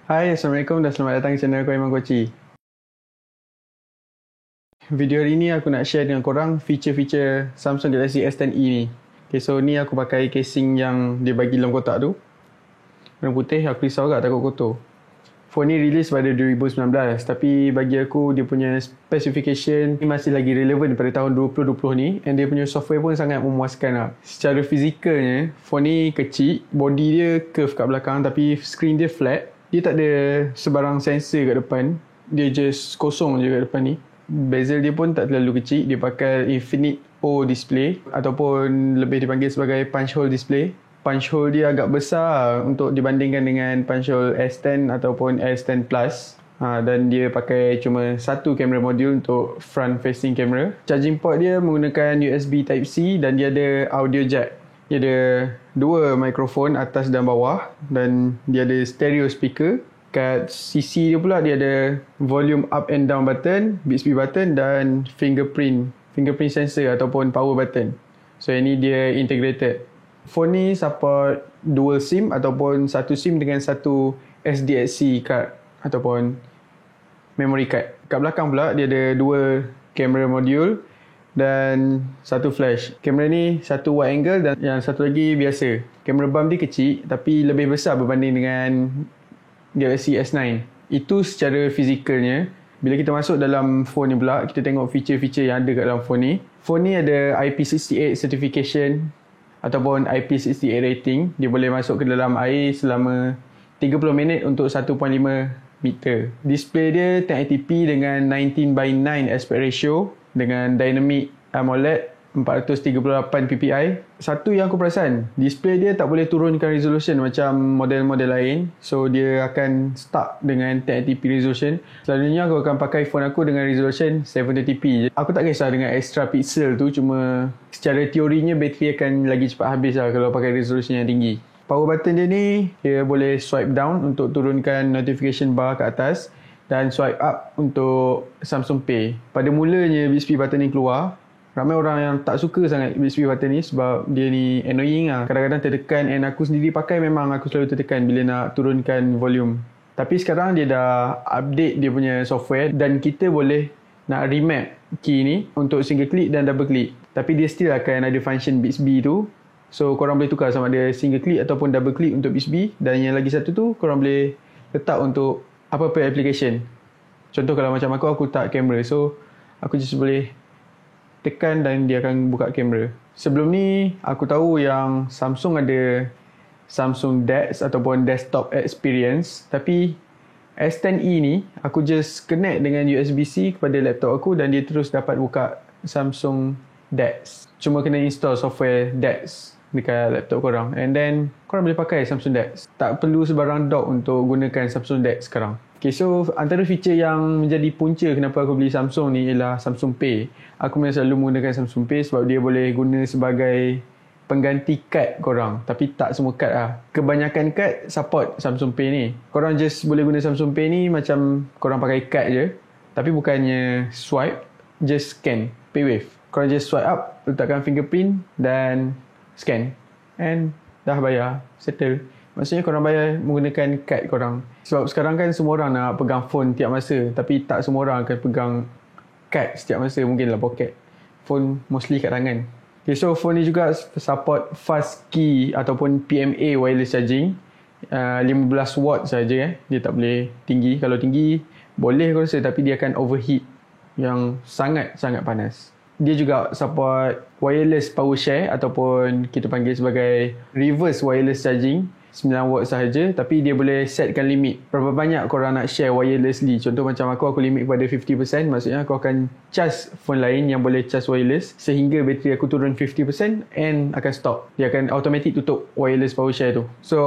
Hai, Assalamualaikum dan selamat datang ke channel aku Aiman Koci. Video hari ni aku nak share dengan korang feature-feature Samsung Galaxy S10e ni. Okay, so ni aku pakai casing yang dia bagi dalam kotak tu. Warna putih, aku risau agak takut kotor. Phone ni release pada 2019 tapi bagi aku dia punya specification ni masih lagi relevan pada tahun 2020 ni, and dia punya software pun sangat memuaskan lah. Secara fizikalnya, phone ni kecil, body dia curve kat belakang tapi screen dia flat. Dia tak ada sebarang sensor kat depan. Dia just kosong je kat depan ni. Bezel dia pun tak terlalu kecil. Dia pakai Infinite O display ataupun lebih dipanggil sebagai punch hole display. Punch hole dia agak besar untuk dibandingkan dengan punch hole S10 ataupun S10 Plus. Dan dia pakai cuma satu kamera modul untuk front facing camera. Charging port dia menggunakan USB Type-C dan dia ada audio jack. Dia ada dua mikrofon atas dan bawah dan dia ada stereo speaker. Kat sisi dia pula dia ada volume up and down button, Bixby button dan fingerprint sensor ataupun power button. So ini dia integrated. Phone ni support dual SIM ataupun satu SIM dengan satu SDXC card ataupun memory card. Kat belakang pula dia ada dua kamera modul dan satu flash. Kamera ni satu wide angle dan yang satu lagi biasa. Kamera bump dia kecil tapi lebih besar berbanding dengan Galaxy S9. Itu secara fizikalnya. Bila kita masuk dalam phone ni pula, kita tengok feature-feature yang ada kat dalam phone ni. Phone ni ada IP68 certification ataupun IP68 rating. Dia boleh masuk ke dalam air selama 30 minit untuk 1.5 meter. Display dia 1080p dengan 19:9 aspect ratio dengan dynamic AMOLED 438 ppi. Satu yang aku perasan, display dia tak boleh turunkan resolution macam model-model lain. So dia akan stuck dengan 1080p resolution. Selalunya aku akan pakai phone aku dengan resolution 720p. Aku tak kisah dengan extra pixel tu, cuma secara teorinya bateri akan lagi cepat habis lah kalau pakai resolution yang tinggi. Power button dia ni, dia boleh swipe down untuk turunkan notification bar ke atas dan swipe up untuk Samsung Pay. Pada mulanya Bixby button ni keluar, ramai orang yang tak suka sangat Bixby button ni sebab dia ni annoying lah. Kadang-kadang tertekan, and aku sendiri pakai memang aku selalu tertekan bila nak turunkan volume. Tapi sekarang dia dah update dia punya software dan kita boleh nak remap key ni untuk single click dan double click. Tapi dia still akan ada function Bixby tu. So korang boleh tukar sama ada single click ataupun double click untuk Bixby, dan yang lagi satu tu korang boleh letak untuk apa-apa application. Contoh kalau macam aku tak kamera, so aku just boleh tekan dan dia akan buka kamera. Sebelum ni aku tahu yang Samsung ada Samsung DeX ataupun Desktop Experience, tapi S10e ni aku just connect dengan USB-C kepada laptop aku dan dia terus dapat buka Samsung DeX. Cuma kena install software DeX dekat laptop korang, and then korang boleh pakai Samsung DeX. Tak perlu sebarang dock untuk gunakan Samsung DeX sekarang. Okay, so antara feature yang menjadi punca kenapa aku beli Samsung ni ialah Samsung Pay. Aku memang selalu menggunakan Samsung Pay sebab dia boleh guna sebagai pengganti kad korang. Tapi tak semua kad lah. Kebanyakan kad support Samsung Pay ni. Korang just boleh guna Samsung Pay ni macam korang pakai kad je. Tapi bukannya swipe, just scan, PayWave. Korang just swipe up, letakkan fingerprint dan scan. And dah bayar, settle. Maksudnya korang bayar menggunakan kad korang. Sebab sekarang kan semua orang nak pegang phone tiap masa. Tapi tak semua orang akan pegang kad setiap masa. Mungkinlah pocket. Phone mostly kat tangan. Okay, so phone ni juga support fast key ataupun PMA wireless charging. 15 watt saja. Dia tak boleh tinggi. Kalau tinggi boleh aku rasa, tapi dia akan overheat yang sangat-sangat panas. Dia juga support wireless power share ataupun kita panggil sebagai reverse wireless charging. 9 watt sahaja, tapi dia boleh setkan limit berapa banyak korang nak share wirelessly. Contoh macam aku limit kepada 50%, maksudnya aku akan charge phone lain yang boleh charge wireless sehingga bateri aku turun 50% and akan stop. Dia akan automatic tutup wireless power share tu. So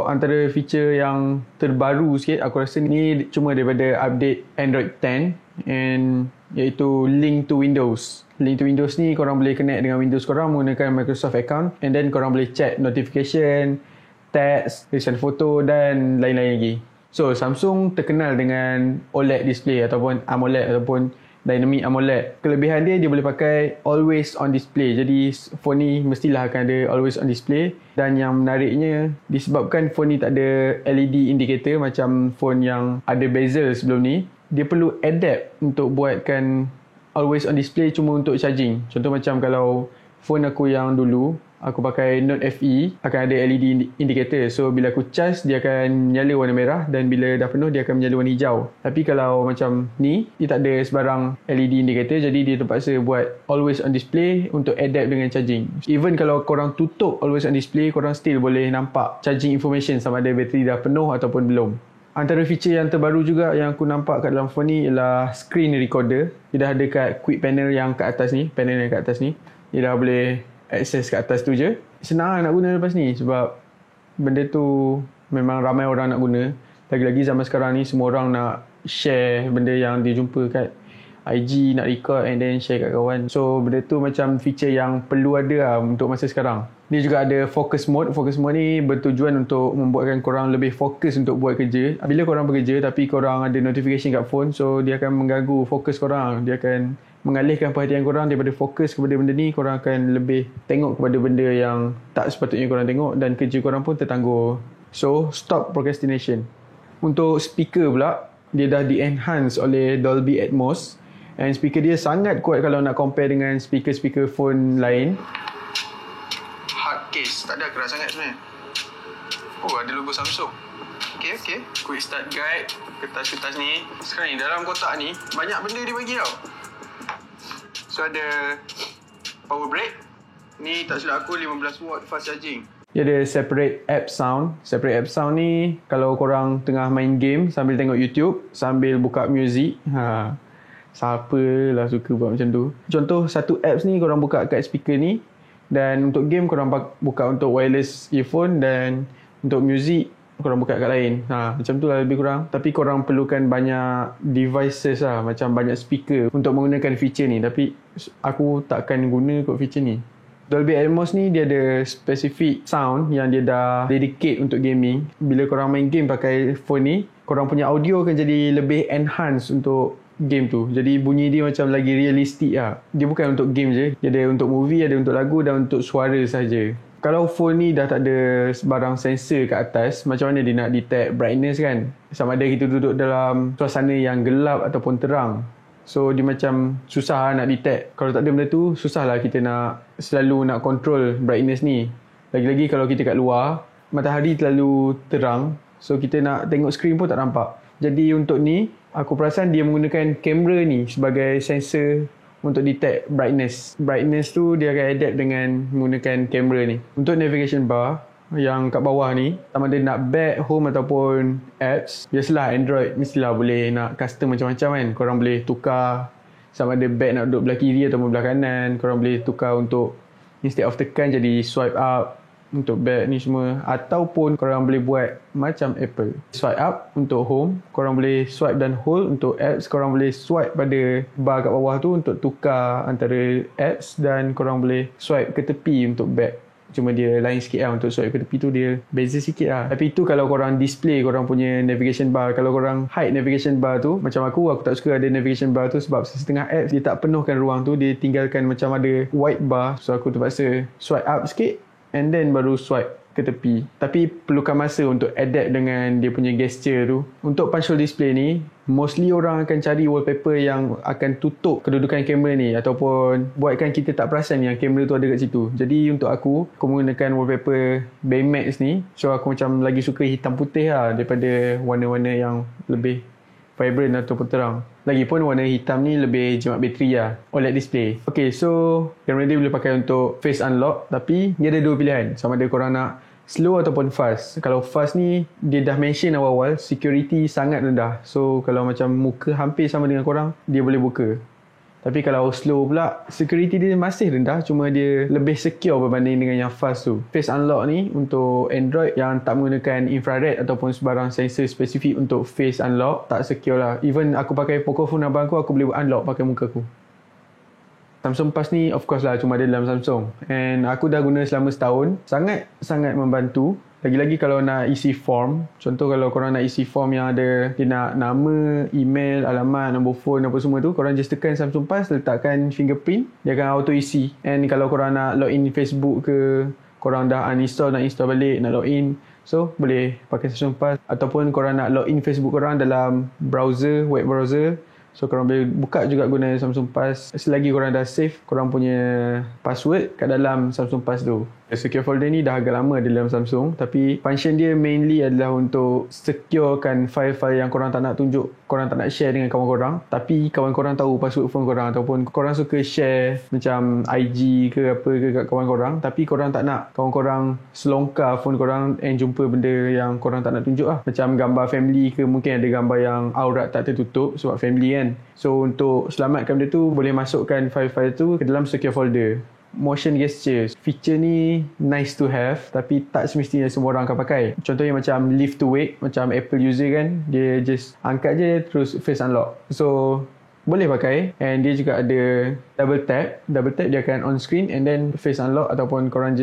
antara feature yang terbaru sikit aku rasa ni cuma daripada update Android 10, and iaitu link to Windows. Link to Windows ni korang boleh connect dengan Windows korang menggunakan Microsoft account, and then korang boleh check notification, text, tulisan foto dan lain-lain lagi. So Samsung terkenal dengan OLED display ataupun AMOLED ataupun Dynamic AMOLED. Kelebihan dia boleh pakai always on display. Jadi phone ni mestilah akan ada always on display. Dan yang menariknya, disebabkan phone ni tak ada LED indicator macam phone yang ada bezel sebelum ni, dia perlu adapt untuk buatkan always on display cuma untuk charging. Contoh macam kalau phone aku yang dulu, aku pakai Note FE, akan ada LED indicator. So bila aku charge, dia akan menyala warna merah, dan bila dah penuh dia akan menyala warna hijau. Tapi kalau macam ni, dia tak ada sebarang LED indicator, jadi dia terpaksa buat always on display untuk adapt dengan charging. Even kalau korang tutup always on display, korang still boleh nampak charging information sama ada bateri dah penuh ataupun belum. Antara feature yang terbaru juga yang aku nampak kat dalam phone ni ialah screen recorder. Dia dah ada kat quick panel yang kat atas ni, panel yang kat atas ni. Dia dah boleh akses kat atas tu je. Senang nak guna lepas ni sebab benda tu memang ramai orang nak guna. Lagi-lagi zaman sekarang ni semua orang nak share benda yang dia jumpa kat IG, nak record and then share kat kawan. So benda tu macam feature yang perlu ada lah untuk masa sekarang. Dia juga ada focus mode. Focus mode ni bertujuan untuk membuatkan korang lebih fokus untuk buat kerja. Bila korang bekerja tapi korang ada notification kat phone, so dia akan mengganggu fokus korang. Dia akan mengalihkan perhatian korang daripada fokus kepada benda ni. Korang akan lebih tengok kepada benda yang tak sepatutnya korang tengok, dan kerja korang pun tertangguh. So stop procrastination. Untuk speaker pula, dia dah di-enhance oleh Dolby Atmos, and speaker dia sangat kuat kalau nak compare dengan speaker-speaker phone lain. Hard case, tak ada keras sangat sebenarnya. Oh, ada logo Samsung. Okay. Quick start guide, kertas-kertas ni. Sekarang ni dalam kotak ni banyak benda dia bagi tau. So ada power brake. Ni tak silap aku 15 watt fast charging. Dia ada separate app sound. Separate app sound ni kalau korang tengah main game sambil tengok YouTube, sambil buka music, siapalah suka buat macam tu. Contoh satu apps ni korang buka kat speaker ni, dan untuk game korang buka untuk wireless earphone, dan untuk music korang buka kat lain. Macam tu lah lebih kurang. Tapi korang perlukan banyak devices lah, macam banyak speaker untuk menggunakan feature ni. Tapi aku takkan guna kot feature ni. Dolby Atmos ni dia ada specific sound yang dia dah dedicate untuk gaming. Bila korang main game pakai phone ni, korang punya audio akan jadi lebih enhance untuk game tu. Jadi bunyi dia macam lagi realistik lah. Dia bukan untuk game je. Dia ada untuk movie, ada untuk lagu, dan untuk suara saja. Kalau phone ni dah tak ada sebarang sensor kat atas, macam mana dia nak detect brightness kan? Sama ada kita duduk dalam suasana yang gelap ataupun terang. So dia macam susah nak detect. Kalau tak ada benda tu, susah lah kita nak selalu nak control brightness ni. Lagi-lagi kalau kita kat luar, matahari terlalu terang, so kita nak tengok skrin pun tak nampak. Jadi untuk ni, aku perasan dia menggunakan kamera ni sebagai sensor untuk detect brightness. Brightness tu dia akan adapt dengan menggunakan kamera ni. Untuk navigation bar yang kat bawah ni, sama ada nak back, home ataupun apps, biasalah Android mestilah boleh nak custom macam-macam kan. Korang boleh tukar sama ada back nak duduk belah kiri ataupun belah kanan. Korang boleh tukar untuk instead of tekan jadi swipe up untuk back ni semua. Ataupun korang boleh buat macam Apple, swipe up untuk home, korang boleh swipe dan hold untuk apps. Korang boleh swipe pada bar kat bawah tu untuk tukar antara apps, dan korang boleh swipe ke tepi untuk back. Cuma dia lain sikit lah. Untuk swipe ke tepi tu dia beza sikit lah. Tapi itu kalau korang display korang punya navigation bar. Kalau korang hide navigation bar tu, macam aku tak suka ada navigation bar tu, sebab setengah apps dia tak penuhkan ruang tu. Dia tinggalkan macam ada white bar. So aku terpaksa swipe up sikit and then baru swipe ke tepi. Tapi perlukan masa untuk adapt dengan dia punya gesture tu. Untuk punch hole display ni, mostly orang akan cari wallpaper yang akan tutup kedudukan kamera ni, ataupun buatkan kita tak perasan yang kamera tu ada kat situ. Jadi untuk aku menggunakan wallpaper Baymax ni. So aku macam lagi suka hitam putih lah daripada warna-warna yang lebih vibrant ataupun terang. Lagipun warna hitam ni lebih jimat bateri lah. OLED display. Okay, so kamera dia boleh pakai untuk face unlock, tapi dia ada dua pilihan. Sama ada korang nak slow ataupun fast. Kalau fast ni, dia dah mention awal-awal, security sangat rendah. So kalau macam muka hampir sama dengan korang, dia boleh buka. Tapi kalau slow pula, security dia masih rendah, cuma dia lebih secure berbanding dengan yang fast tu. Face unlock ni untuk Android yang tak menggunakan infrared ataupun sebarang sensor spesifik untuk face unlock, tak secure lah. Even aku pakai Pocophone abang aku boleh unlock pakai muka aku. Samsung Pass ni of course lah cuma ada dalam Samsung, and aku dah guna selama setahun. Sangat membantu. Lagi-lagi kalau nak isi form, contoh kalau korang nak isi form yang ada dia nak nama, email, alamat, nombor phone apa semua tu, korang just tekan Samsung Pass, letakkan fingerprint, dia akan auto isi. And kalau korang nak login Facebook ke, korang dah uninstall, nak install balik, nak login, so boleh pakai Samsung Pass. Ataupun korang nak login Facebook korang dalam browser, web browser, so korang boleh buka juga guna Samsung Pass selagi korang dah save korang punya password kat dalam Samsung Pass tu. Secure folder ni dah agak lama dalam Samsung, tapi function dia mainly adalah untuk securekan file-file yang korang tak nak tunjuk, korang tak nak share dengan kawan korang, tapi kawan korang tahu password phone korang, ataupun korang suka share macam IG ke apa ke kat kawan korang, tapi korang tak nak kawan korang selongkar phone korang and jumpa benda yang korang tak nak tunjuk lah. Macam gambar family ke, mungkin ada gambar yang aurat tak tertutup sebab family kan. So untuk selamatkan benda tu, boleh masukkan file-file tu ke dalam secure folder. Motion gestures, feature ni nice to have, tapi tak semestinya semua orang akan pakai. Contohnya macam lift to wake, macam Apple user kan, dia just angkat je terus face unlock. So boleh pakai, and dia juga ada double tap dia akan on screen and then face unlock, ataupun korang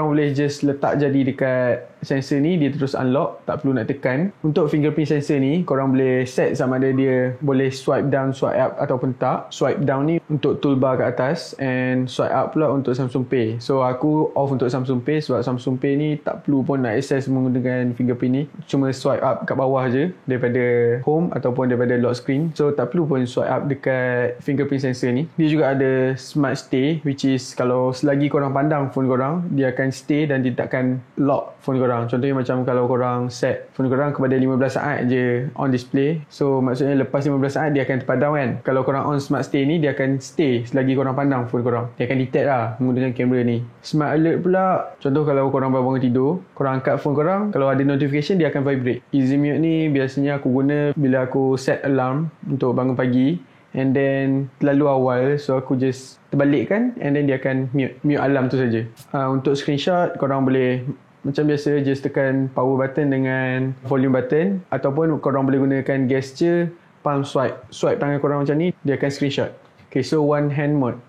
boleh just letak jadi dekat sensor ni, dia terus unlock, tak perlu nak tekan. Untuk fingerprint sensor ni, korang boleh set sama ada dia boleh swipe down, swipe up ataupun tak. Swipe down ni untuk toolbar kat atas, and swipe up pula untuk Samsung Pay. So aku off untuk Samsung Pay sebab Samsung Pay ni tak perlu pun nak access menggunakan fingerprint ni, cuma swipe up kat bawah je daripada home ataupun daripada lock screen. So tak perlu pun swipe up dekat fingerprint sensor ni. Dia juga ada smart stay, which is kalau selagi korang pandang phone korang, dia akan stay dan dia takkan lock phone korang. Contohnya macam kalau korang set phone korang kepada 15 saat je on display, so maksudnya lepas 15 saat dia akan terpadam kan. Kalau korang on smart stay ni, dia akan stay selagi korang pandang phone korang. Dia akan detect lah menggunakan kamera ni. Smart alert pula, contoh kalau korang baru bangun tidur, korang angkat phone korang, kalau ada notification dia akan vibrate. Easy mute ni biasanya aku guna bila aku set alarm untuk bangun pagi, and then terlalu awal, so aku just terbalikkan and then dia akan mute alarm tu saja. Untuk screenshot, korang boleh macam biasa just tekan power button dengan volume button, ataupun korang boleh gunakan gesture palm swipe tangan korang macam ni, dia akan screenshot. Okay, so one hand mode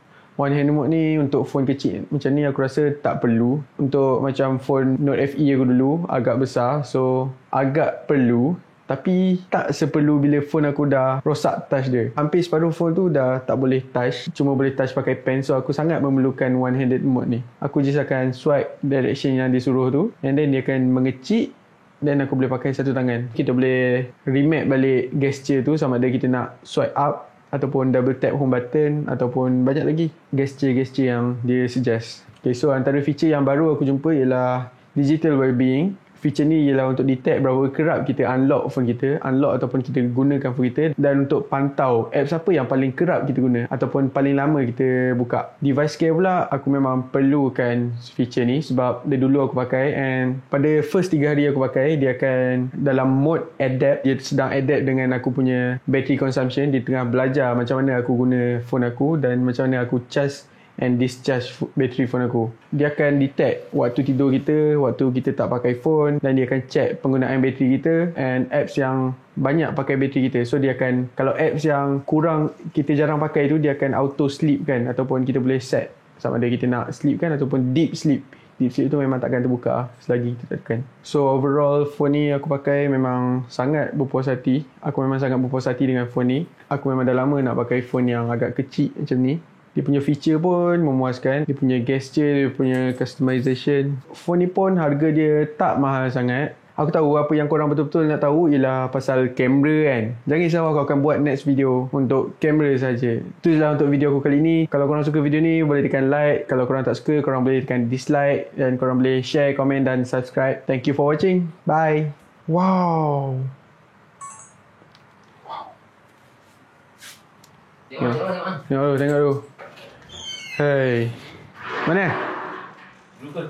ni untuk phone kecil macam ni aku rasa tak perlu. Untuk macam phone Note FE aku dulu agak besar, so agak perlu, tapi tak seperlu bila phone aku dah rosak touch dia. Hampir separuh phone tu dah tak boleh touch, cuma boleh touch pakai pen. So aku sangat memerlukan one handed mode ni. Aku just akan swipe direction yang dia suruh tu, and then dia akan mengecik, dan aku boleh pakai satu tangan. Kita boleh remap balik gesture tu, sama ada kita nak swipe up ataupun double tap home button, ataupun banyak lagi gesture-gesture yang dia suggest. Okay, so antara feature yang baru aku jumpa ialah digital wellbeing. Feature ni ialah untuk detect berapa kerap kita unlock phone kita, ataupun kita gunakan phone kita, dan untuk pantau apps apa yang paling kerap kita guna ataupun paling lama kita buka. Device care pula, aku memang perlukan feature ni sebab dari dulu aku pakai, and pada first 3 hari aku pakai, dia akan dalam mode adapt. Dia sedang adapt dengan aku punya battery consumption. Dia tengah belajar macam mana aku guna phone aku dan macam mana aku charge and discharge battery phone aku. Dia akan detect waktu tidur kita, waktu kita tak pakai phone, dan dia akan check penggunaan bateri kita and apps yang banyak pakai bateri kita. So dia akan, kalau apps yang kurang kita jarang pakai tu, dia akan auto sleep kan, ataupun kita boleh set sama ada kita nak sleep kan ataupun deep sleep. Deep sleep tu memang takkan terbuka selagi kita tekan. So overall phone ni aku pakai memang sangat berpuas hati. Aku memang sangat berpuas hati dengan phone ni. Aku memang dah lama nak pakai phone yang agak kecil macam ni. Dia punya feature pun memuaskan. Dia punya gesture, dia punya customization. Phone ni pun harga dia tak mahal sangat. Aku tahu apa yang korang betul-betul nak tahu ialah pasal kamera kan. Jangan risau, aku akan buat next video untuk kamera saja. Itu je lah untuk video aku kali ni. Kalau korang suka video ni, boleh tekan like. Kalau korang tak suka, korang boleh tekan dislike. Dan korang boleh share, komen dan subscribe. Thank you for watching. Bye. Wow. Tengok dulu. Hey. Mana? Lupa.